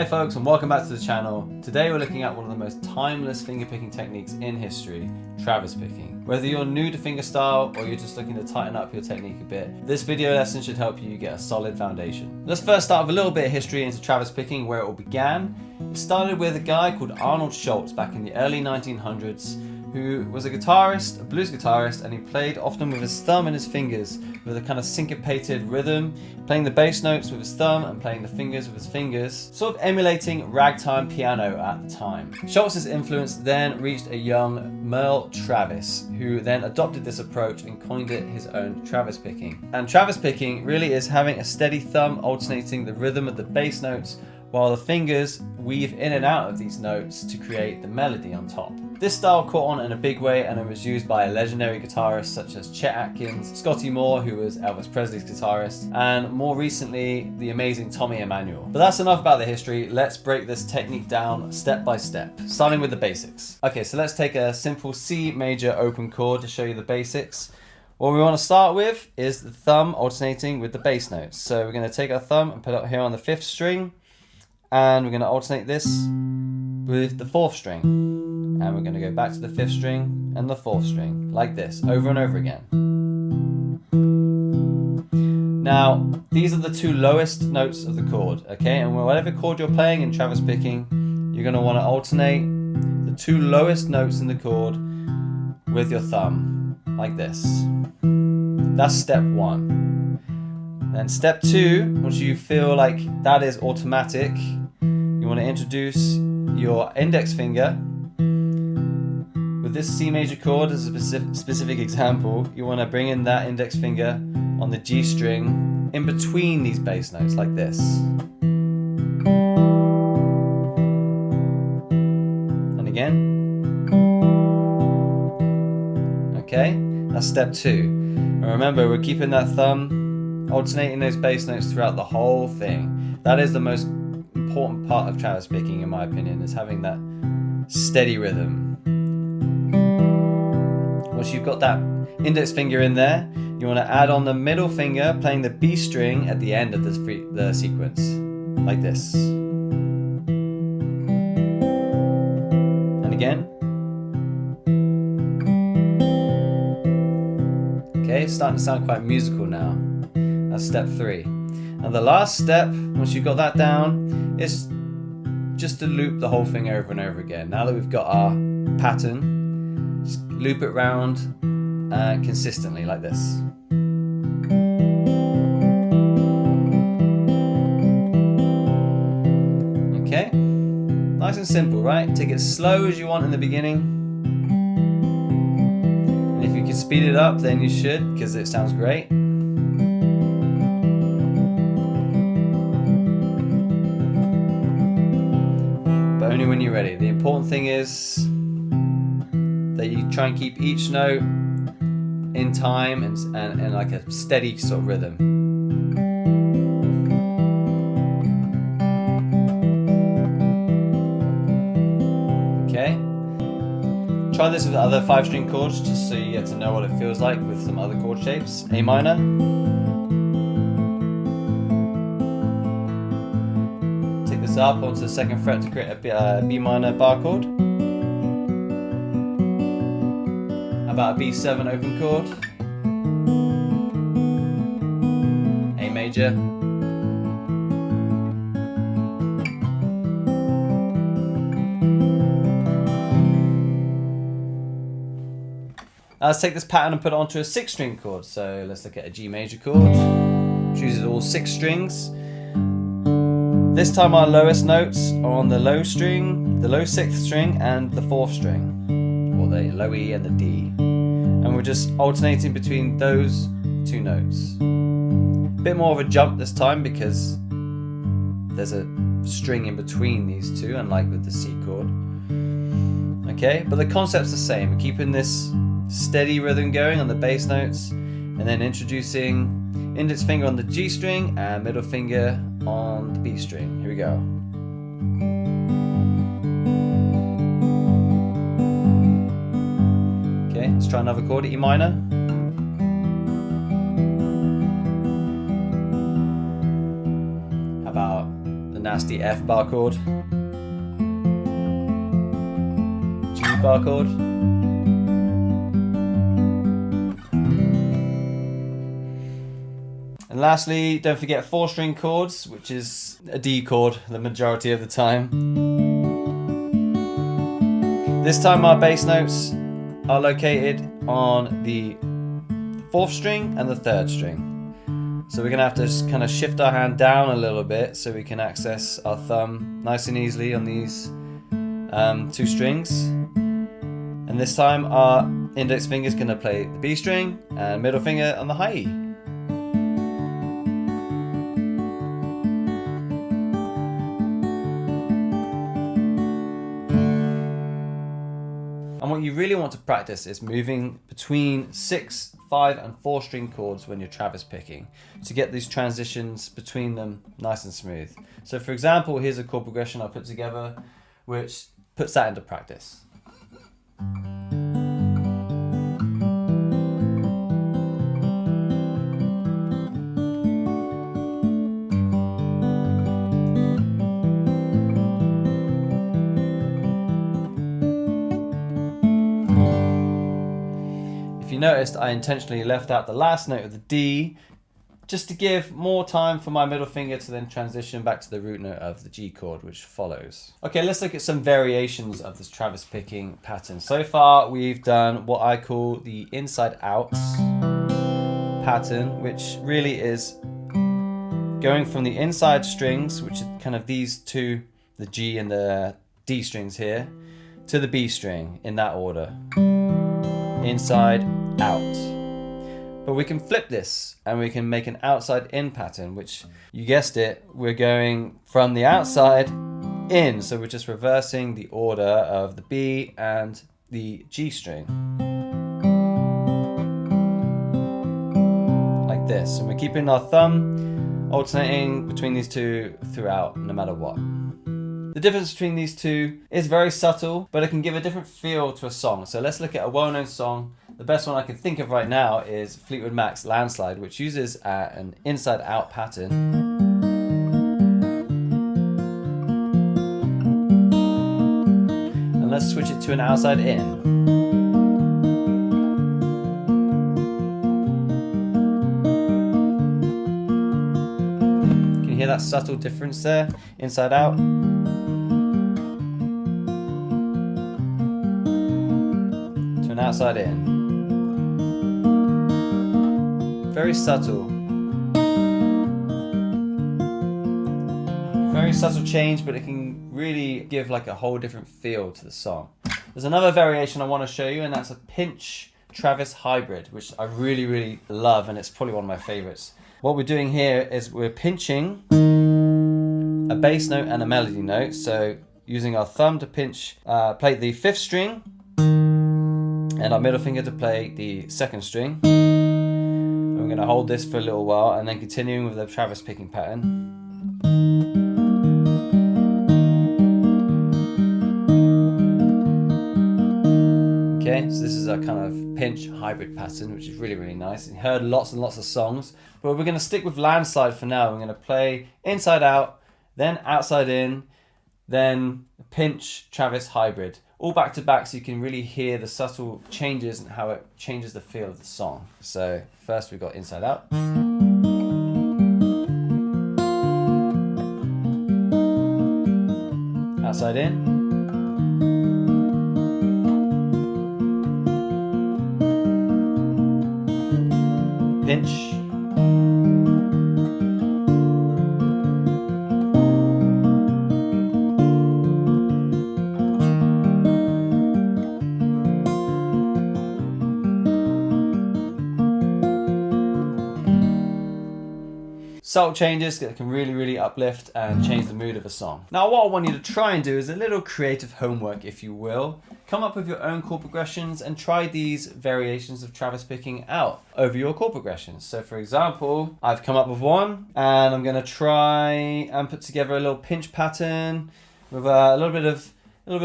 folks, and welcome back to the channel. Today we're looking at one of the most timeless fingerpicking techniques in history, Travis picking. Whether you're new to fingerstyle or you're just looking to tighten up your technique a bit, this video lesson should help you get a solid foundation. Let's first start with a little bit of history into Travis picking, where it all began. It started with a guy called Arnold Schultz back in the early 1900s, who was a guitarist, a blues guitarist, and he played often with his thumb and his fingers with a kind of syncopated rhythm, playing the bass notes with his thumb and playing the fingers with his fingers, sort of emulating ragtime piano at the time. Schultz's influence then reached a young Merle Travis, who then adopted this approach and coined it his own Travis picking. And Travis picking really is having a steady thumb alternating the rhythm of the bass notes while the fingers weave in and out of these notes to create the melody on top. This style caught on in a big way, and it was used by legendary guitarists such as Chet Atkins, Scotty Moore, who was Elvis Presley's guitarist, and more recently, the amazing Tommy Emmanuel. But that's enough about the history. Let's break this technique down step by step, starting with the basics. Okay, so let's take a simple C major open chord to show you the basics. What we want to start with is the thumb alternating with the bass notes. So we're going to take our thumb and put it here on the 5th string, and we're going to alternate this with the 4th string, and we're going to go back to the 5th string and the 4th string, like this, over and over again. Now, these are the two lowest notes of the chord, okay? And whatever chord you're playing in Travis picking, you're going to want to alternate the two lowest notes in the chord with your thumb, like this. That's step 1. Then step 2, once you feel like that is automatic, you want to introduce your index finger. With this C major chord as a specific example, you want to bring in that index finger on the G string in between these bass notes, like this. And again. Okay, that's step 2. And remember, we're keeping that thumb alternating those bass notes throughout the whole thing. That is the most important part of Travis picking, in my opinion, is having that steady rhythm. Once you've got that index finger in there, you want to add on the middle finger, playing the B string at the end of the sequence, like this. And again. Okay, it's starting to sound quite musical now. That's step 3. And the last step, once you've got that down, is just to loop the whole thing over and over again. Now that we've got our pattern, just loop it round consistently, like this. Okay, nice and simple, right? Take it slow as you want in the beginning. And if you can speed it up, then you should, because it sounds great. Only when you're ready. The important thing is that you try and keep each note in time and like a steady sort of rhythm. Okay. Try this with other 5-string chords just so you get to know what it feels like with some other chord shapes. A minor. Up onto the 2nd fret to create a B minor bar chord. How about a B7 open chord? A major. Now let's take this pattern and put it onto a 6-string chord. So let's look at a G major chord. Chooses all 6 strings. This time our lowest notes are on the low string, the low 6th string, and the 4th string, or the low E and the D. And we're just alternating between those 2 notes. A bit more of a jump this time because there's a string in between these two, unlike with the C chord. Okay, but the concept's the same. We're keeping this steady rhythm going on the bass notes, and then introducing index finger on the G string and middle finger on the B string. Here we go. Okay, let's try another chord, E minor. How about the nasty F bar chord, G bar chord, and lastly, don't forget 4-string chords, which is a D chord the majority of the time. This time our bass notes are located on the 4th string and the 3rd string. So we're going to have to just kind of shift our hand down a little bit so we can access our thumb nice and easily on these 2 strings. And this time our index finger is going to play the B string and middle finger on the high E. And what you really want to practice is moving between 6, 5 and 4-string chords when you're Travis picking to get these transitions between them nice and smooth. So for example, here's a chord progression I put together which puts that into practice. If you noticed, I intentionally left out the last note of the D just to give more time for my middle finger to then transition back to the root note of the G chord, which follows. Okay, let's look at some variations of this Travis picking pattern. So far, we've done what I call the inside out pattern, which really is going from the inside strings, which are kind of these two, the G and the D strings here, to the B string in that order. Inside, out. But we can flip this and we can make an outside in pattern, which, you guessed it, we're going from the outside in. So we're just reversing the order of the B and the G string. Like this. And we're keeping our thumb alternating between these two throughout, no matter what. The difference between these two is very subtle, but it can give a different feel to a song. So let's look at a well-known song. The best one I can think of right now is Fleetwood Mac's Landslide, which uses an inside-out pattern. And let's switch it to an outside-in. Can you hear that subtle difference there? Inside-out. Outside in. Very subtle. Very subtle change, but it can really give like a whole different feel to the song. There's another variation I want to show you, and that's a pinch Travis hybrid, which I really love, and it's probably one of my favorites. What we're doing here is we're pinching a bass note and a melody note. So using our thumb to pinch, play the 5th string, and our middle finger to play the 2nd string. And we're going to hold this for a little while and then continuing with the Travis picking pattern. Okay, so this is a kind of pinch hybrid pattern, which is really nice. You heard lots and lots of songs, but we're going to stick with Landslide for now. We're going to play inside out, then outside in, then pinch Travis hybrid. All back to back, so you can really hear the subtle changes and how it changes the feel of the song. So first we've got inside out. Outside in. Pinch. Subtle changes that can really uplift and change the mood of a song. Now what I want you to try and do is a little creative homework, if you will. Come up with your own chord progressions and try these variations of Travis picking out over your chord progressions. So for example, I've come up with one and I'm going to try and put together a little pinch pattern with a little bit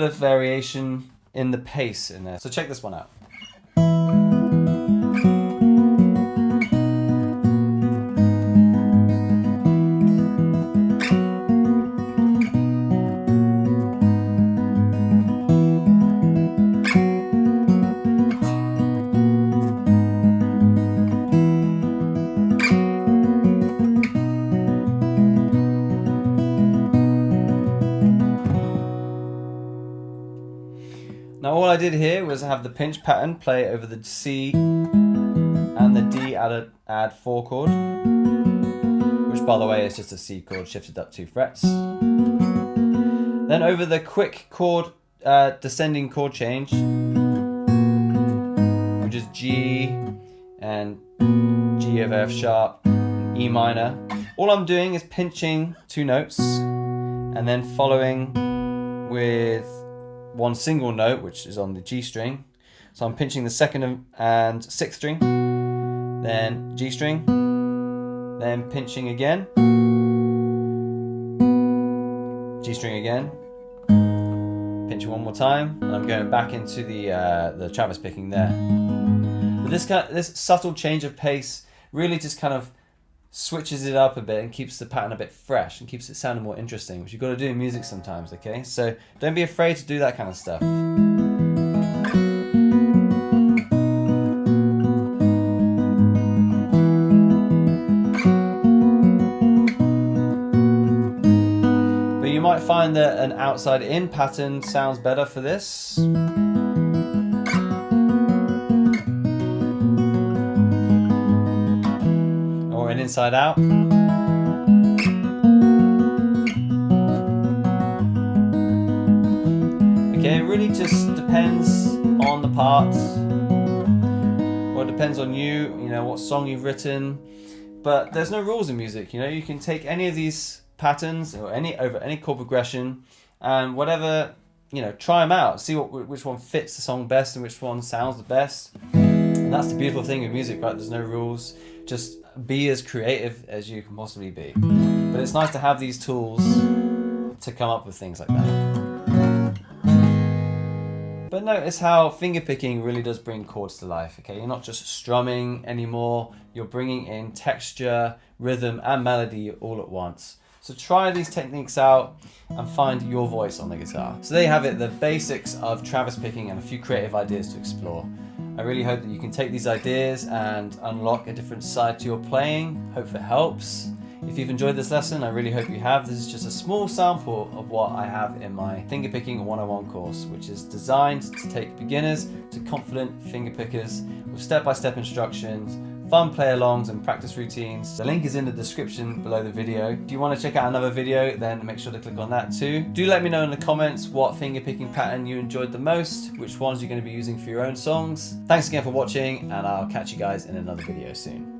of variation in the pace in there. So check this one out. all I did here was have the pinch pattern play over the C and the D add 4 chord, which by the way is just a C chord shifted up 2 frets. Then over the quick chord, descending chord change, which is G and G of F sharp, E minor. All I'm doing is pinching 2 notes and then following with 1 single note, which is on the G string. So I'm pinching the 2nd and 6th string, then G string, then pinching again, G string again, pinching 1 more time, and I'm going back into the Travis picking there. But this subtle change of pace really just kind of switches it up a bit and keeps the pattern a bit fresh and keeps it sounding more interesting, which you've got to do in music sometimes, okay? So don't be afraid to do that kind of stuff. But you might find that an outside-in pattern sounds better for this. Or an inside out. Okay, it really just depends on the parts, or it depends on you know, what song you've written. But there's no rules in music, you know, you can take any of these patterns or over any chord progression and whatever, you know, try them out, see which one fits the song best and which one sounds the best. And that's the beautiful thing with music, right? There's no rules. Just be as creative as you can possibly be. But it's nice to have these tools to come up with things like that. But notice how fingerpicking really does bring chords to life, okay? You're not just strumming anymore, you're bringing in texture, rhythm, and melody all at once. So try these techniques out and find your voice on the guitar. So there you have it, the basics of Travis picking and a few creative ideas to explore. I really hope that you can take these ideas and unlock a different side to your playing. Hope it helps. If you've enjoyed this lesson, I really hope you have. This is just a small sample of what I have in my Fingerpicking 101 course, which is designed to take beginners to confident fingerpickers with step-by-step instructions, fun play-alongs and practice routines. The link is in the description below the video. If you want to check out another video, then make sure to click on that too. Do let me know in the comments what fingerpicking pattern you enjoyed the most, which ones you're going to be using for your own songs. Thanks again for watching, and I'll catch you guys in another video soon.